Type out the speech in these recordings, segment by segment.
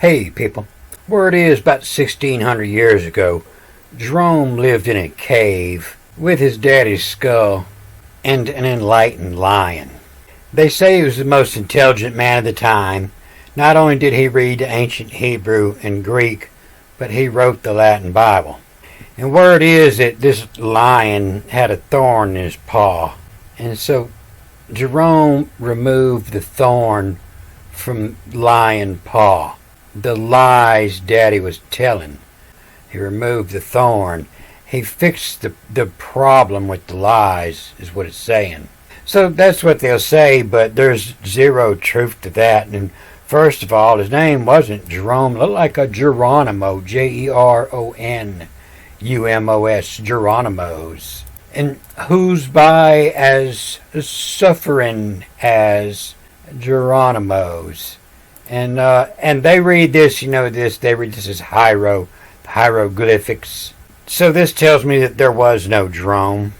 Hey people, word is about 1600 years ago, Jerome lived in a cave with his daddy's skull and an enlightened lion. They say he was the most intelligent man of the time. Not only did he read the ancient Hebrew and Greek, but he wrote the Latin Bible. And word is that this lion had a thorn in his paw. And so Jerome removed the thorn from lion paw. The lies daddy was telling. He removed the thorn. He fixed the problem with the lies, is what it's saying. So that's what they'll say, but there's zero truth to that. And first of all, his name wasn't Jerome. It looked like a Geronimo, Jeronumos, Geronimos. And who's by as suffering as Geronimos. And they read this, they read this as hieroglyphics. So this tells me that there was no Jerome.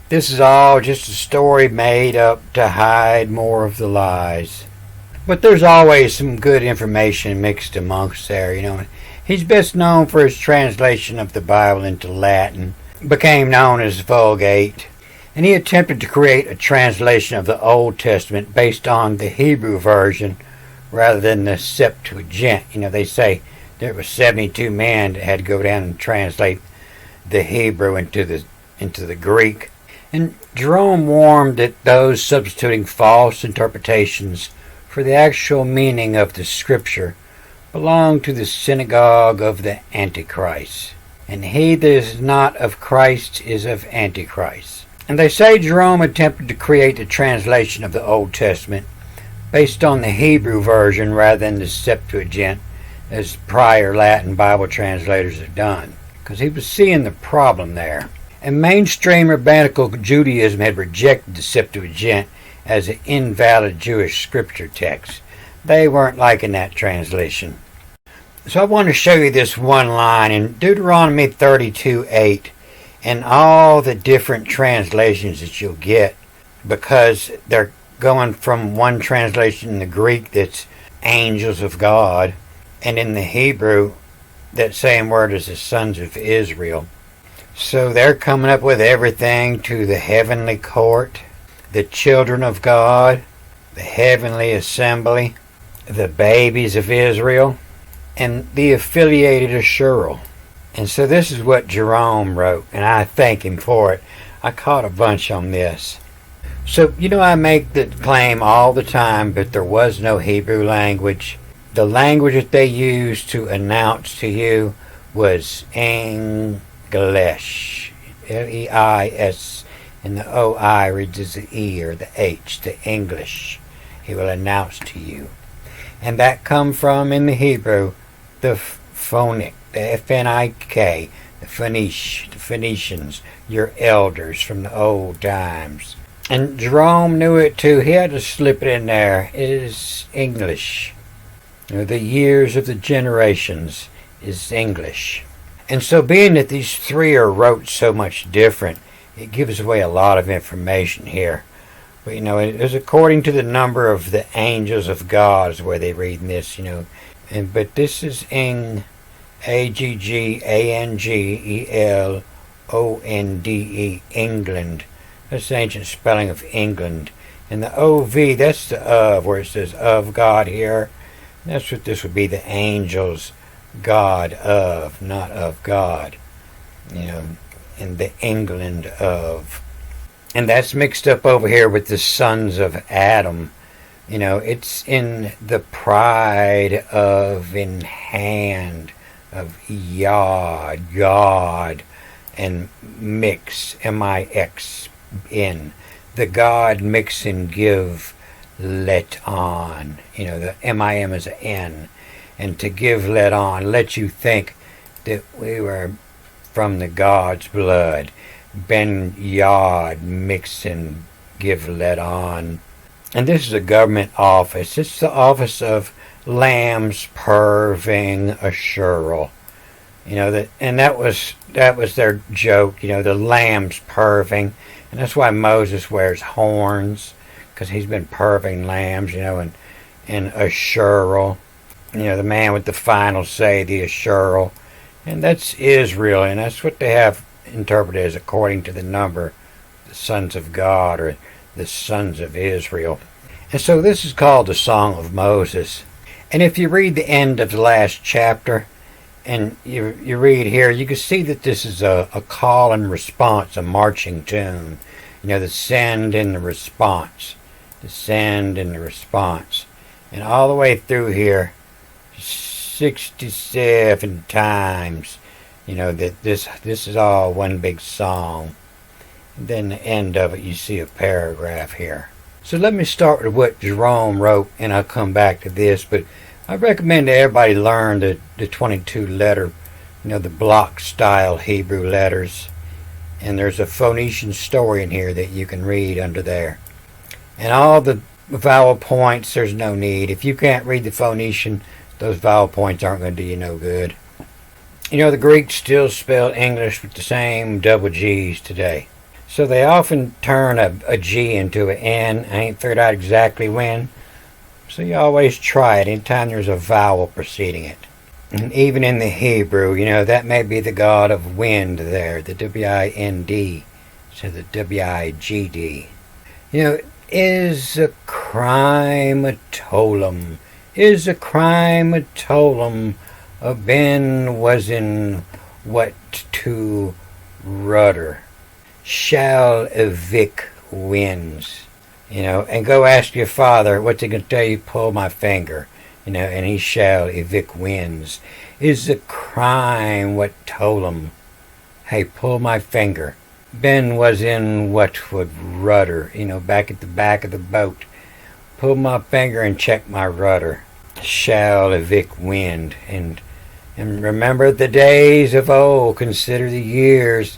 This is all just a story made up to hide more of the lies. But there's always some good information mixed amongst there, He's best known for his translation of the Bible into Latin, became known as the Vulgate, and he attempted to create a translation of the Old Testament based on the Hebrew version rather than the Septuagint. They say there were 72 men that had to go down and translate the Hebrew into the Greek. And Jerome warned that those substituting false interpretations for the actual meaning of the Scripture belong to the synagogue of the Antichrist. And he that is not of Christ is of Antichrist. And they say Jerome attempted to create a translation of the Old Testament based on the Hebrew version rather than the Septuagint, as prior Latin Bible translators have done, because he was seeing the problem there. And mainstream rabbinical Judaism had rejected the Septuagint as an invalid Jewish scripture text. They weren't liking that translation. So I want to show you this one line in Deuteronomy 32:8, and all the different translations that you'll get, because they're going from one translation in the Greek that's angels of God, and in the Hebrew that same word is the sons of Israel. So they're coming up with everything to the heavenly court, the children of God, the heavenly assembly, the babies of Israel, and the affiliated assural. And so this is what Jerome wrote, and I thank him for it. I caught a bunch on this. So, I make the claim all the time that there was no Hebrew language. The language that they used to announce to you was English. Leis, and the O-I reads as the E or the H, the English. He will announce to you. And that come from, in the Hebrew, the phonic, the F-N-I-K, the Phoenicians, your elders from the old times. And Jerome knew it too. He had to slip it in there. It is English. The years of the generations is English. And so being that these three are wrote so much different, it gives away a lot of information here. But it is according to the number of the angels of God is where they read this, but this is Aggangelonde, England. That's the ancient spelling of England. And the O-V, that's the of, where it says of God here. That's what this would be, the angels, God of, not of God. And the England of. And that's mixed up over here with the sons of Adam. It's in the pride of, in hand, of Yod, God, and mix, M-I-X, in. The God mix and give, let on. The M-I-M is an N. And to give, let on, let you think that we were from the God's blood. Ben Yod, mix and give, let on. And this is a government office. It's the office of lambs purving assural. That was their joke, the lambs purving. And that's why Moses wears horns, because he's been purving lambs, and assural. the man with the final say, the Asherel. And that's Israel, and that's what they have interpreted as according to the number, the sons of God, or the sons of Israel. And so this is called the Song of Moses. And if you read the end of the last chapter, and you read here, you can see that this is a call and response, a marching tune. The send and the response. The send and the response. And all the way through here, 67 times, that this is all one big song. And then the end of it, you see a paragraph here. So let me start with what Jerome wrote, and I'll come back to this, but I recommend that everybody learn the 22 letter, the block style Hebrew letters. And there's a Phoenician story in here that you can read under there. And all the vowel points, there's no need. If you can't read the Phoenician, those vowel points aren't going to do you no good. The Greeks still spell English with the same double G's today. So they often turn a G into an N. I ain't figured out exactly when. So you always try it anytime there's a vowel preceding it. And even in the Hebrew, that may be the god of wind there, the W-I-N-D, so the W-I-G-D. Is a crime a tolum? Is a crime a tolum? A Ben was in what to rudder? Shall evict winds? And go ask your father, what's he going to tell you? Pull my finger. And he shall evict winds. Is a crime what tolum? Hey, pull my finger. Ben was in what would rudder, back at the back of the boat. Pull my finger and check my rudder. Shall evict wind. And remember the days of old, consider the years.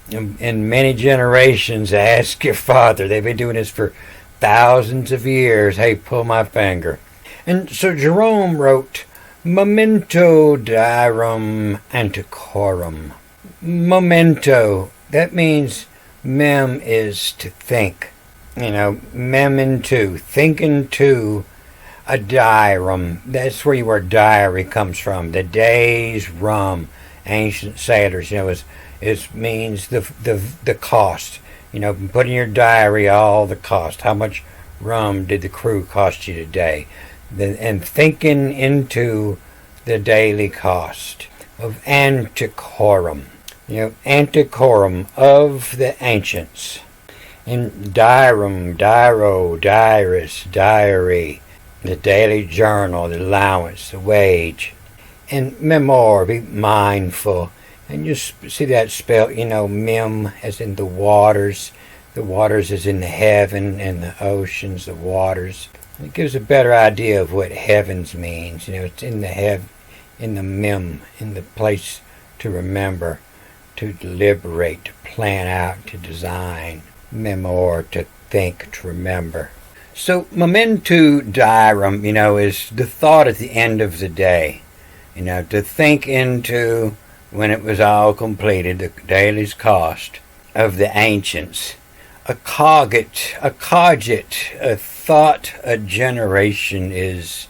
In many generations, ask your father. They've been doing this for thousands of years. Hey, pull my finger. And so Jerome wrote, Memento dirum antiquorum. Memento, that means mem is to think. Memento, thinking to a dirum. That's where your word diary comes from. The day's rum. Ancient sailors, it means the cost. Put in your diary all the cost. How much rum did the crew cost you today? And thinking into the daily cost of antiquorum. Antiquorum of the ancients. And dirum, diro, diaris, diary, the daily journal, the allowance, the wage. And memor, be mindful. And you see that spelled, mem as in the waters. The waters as in the heaven, and the oceans, the waters. It gives a better idea of what heavens means. It's in the in the mem, in the place to remember, to deliberate, to plan out, to design. Memor, to think, to remember. So memento dirum, is the thought at the end of the day. To think into when it was all completed, the day's cost of the ancients. A cogit, a thought, a generation is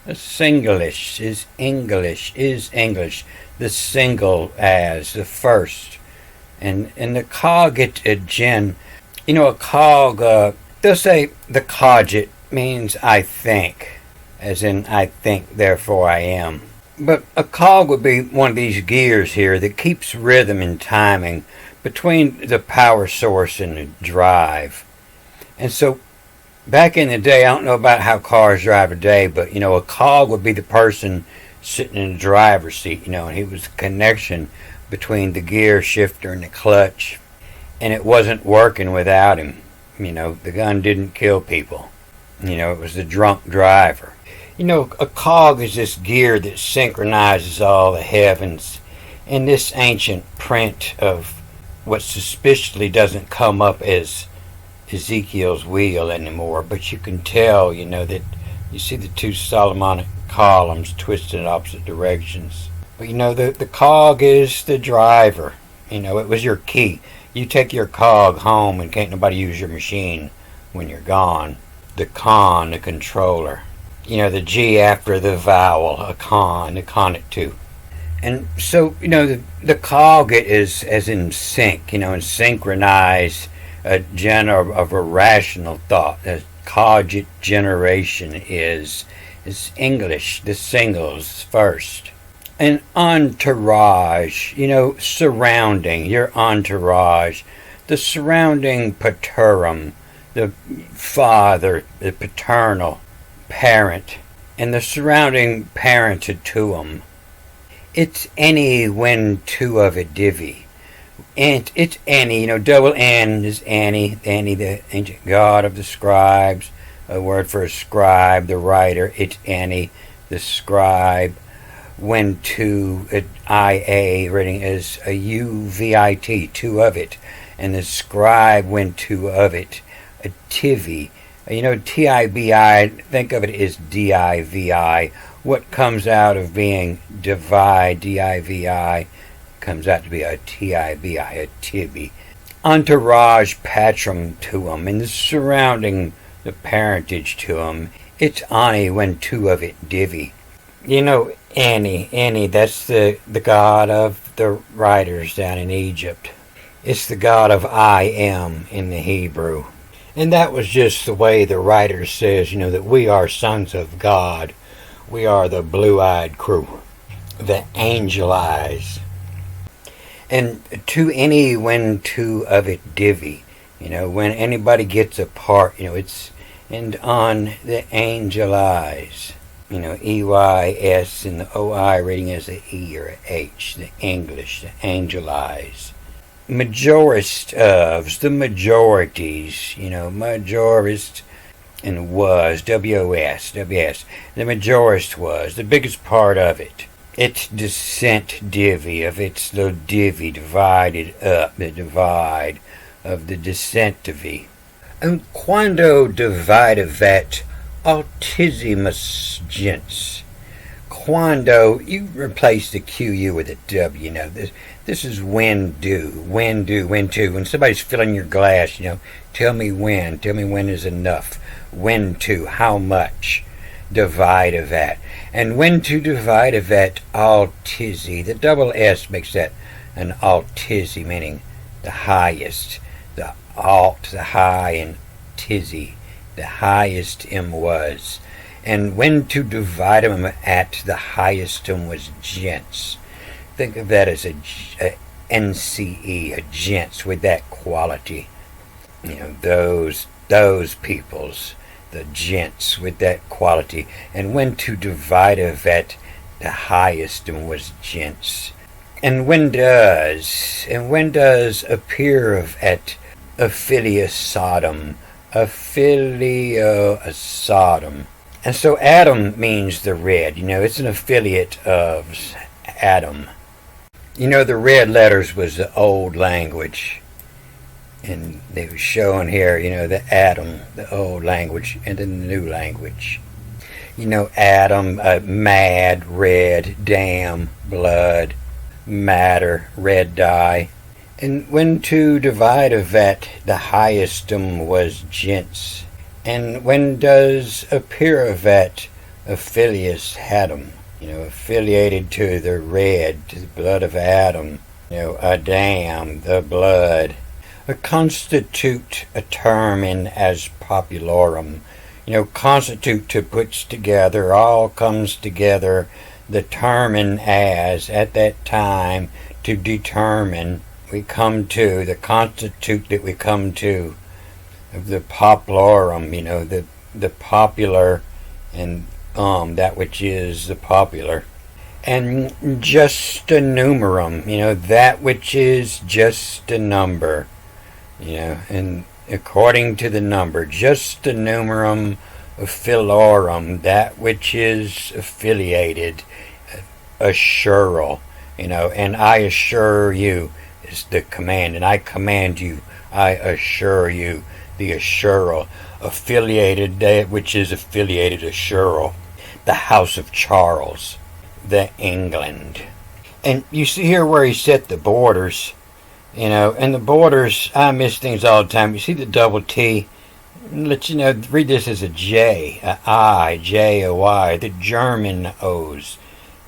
a singlish, is English, the single as, the first. And the cogit, a gen, a cog, they'll say the cogit means I think, as in I think, therefore I am. But a cog would be one of these gears here that keeps rhythm and timing between the power source and the drive. And so back in the day, I don't know about how cars drive today, but a cog would be the person sitting in the driver's seat, and he was the connection between the gear shifter and the clutch. And it wasn't working without him. The gun didn't kill people. It was the drunk driver. A cog is this gear that synchronizes all the heavens. And this ancient print of what suspiciously doesn't come up as Ezekiel's wheel anymore, but you can tell, that you see the two Solomonic columns twisted in opposite directions. But the cog is the driver. It was your key. You take your cog home and can't nobody use your machine when you're gone. The con, the controller. The G after the vowel, a connet to. And so, the cogit is as in sync, and synchronize of a rational thought. Cogit generation is English, the singles first. An entourage, surrounding, your entourage, the surrounding paterum, the father, the paternal parent, and the surrounding parentituum. It's any when two of it divvy. And it's any, double N is Annie, the ancient god of the scribes, a word for a scribe, the writer. It's Annie, the scribe. When two, IA, reading as a UVIT, two of it. And the scribe, when two of it, a tivi. TIBI, think of it as DIVI. What comes out of being divide, DIVI, comes out to be a TIBI, a tibi. Entourage patrum tuum, and the surrounding, the parentage tuum. It's Ani when two of it divvy. Annie, that's the god of the writers down in Egypt. It's the god of I am in the Hebrew. And that was just the way the writer says, that we are sons of God. We are the blue-eyed crew, the angel eyes. And to any when two of it divvy, when anybody gets a part, it's and on the angel eyes. EYS and the OI reading as a E or a H, the English, the angel eyes. Majorist ofs, the majorities, majorist and was, WOS. The majorist was, the biggest part of it. Its descent divvy, of its the divvy divided up, the divide of the descent divvy. And quando dividavet altissimus gens. Quando, you replace the QU with a W, this is when to. When somebody's filling your glass, tell me when is enough. When to, how much. Divide of that. And when to divide of that altizzi. The double S makes that an altizzi, meaning the highest. The alt, the high, and tizzy, the highest was. And when to divide them at the highest was gents. Think of that as a NCE, a gents with that quality. Those peoples, the gents with that quality. And when to divide of at the highest was gents. And when does appear of at Aphilia Sodom, Aphilia Sodom. And so Adam means the red. It's an affiliate of Adam. The red letters was the old language. And they were showing here, the Adam, the old language, and then the new language. Adam, mad, red, damn, blood, matter, red dye. And when to divide of that, the highestum was gents. And when does appear of that, Aphilius Hadam, affiliated to the red, to the blood of Adam, Adam, the blood. A constitute, a term in as popularum, constitute to puts together, all comes together, the term in as, at that time, to determine, we come to, the constitute that we come to, of the popularum, the popular, and that which is the popular. And just a numerum, that which is just a number, and according to the number, just a numerum affilorum, that which is affiliated, assural, and I assure you is the command, and I command you, I assure you, the assural, affiliated, that which is affiliated, assural, the house of Charles, the England. And you see here where he set the borders, and the borders, I miss things all the time. You see the double T, Let you know, read this as a J, a I, J, a Y, the German O's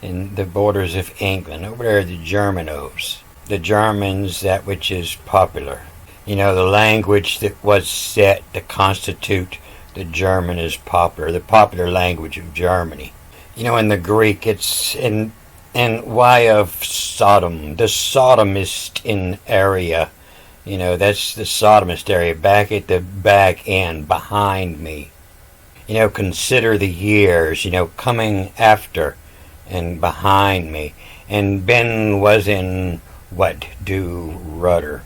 in the borders of England. Over there, the German O's. The Germans, that which is popular. The language that was set to constitute the German is popular, the popular language of Germany. In the Greek, it's in Y of Sodom, the sodomist in area. That's the sodomist area, back at the back end, behind me. Consider the years, coming after and behind me. And Ben was in what do rudder,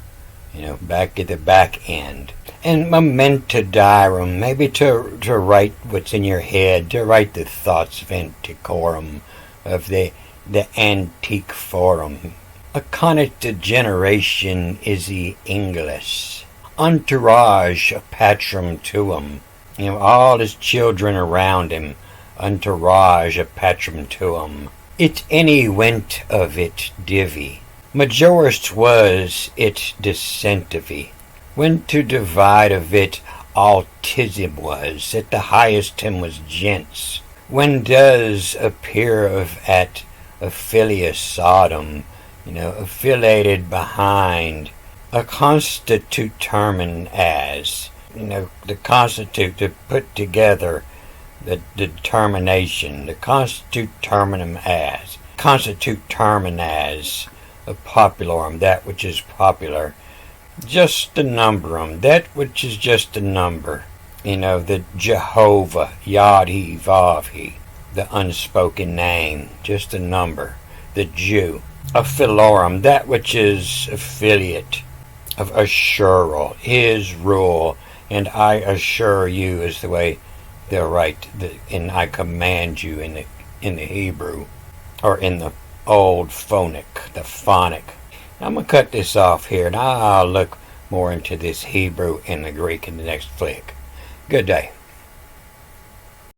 back at the back end. And memento diarum, maybe to write what's in your head, to write the thoughts of antiquorum, of the antique forum. A connected generation is the English. Entourage, a patrum tuum. All his children around him. Entourage, a patrum tuum. It any went of it divi. Majorist was it descentivi. When to divide of it altism was, at the highest him was gents. When does appear of at affiliate Sodom, affiliated behind, a constitute termin as, the constitute to put together the determination, the constitute terminum as, a popularum, that which is popular, just a numberum, that which is just a number, the Jehovah, Yod-He, Vav-He, the unspoken name, just a number, the Jew, a philorum, that which is affiliate, of assural, his rule, and I assure you is the way they'll write, and I command you in the Hebrew, or in the old phonic, the phonic. I'm going to cut this off here, and I'll look more into this Hebrew and the Greek in the next flick. Good day.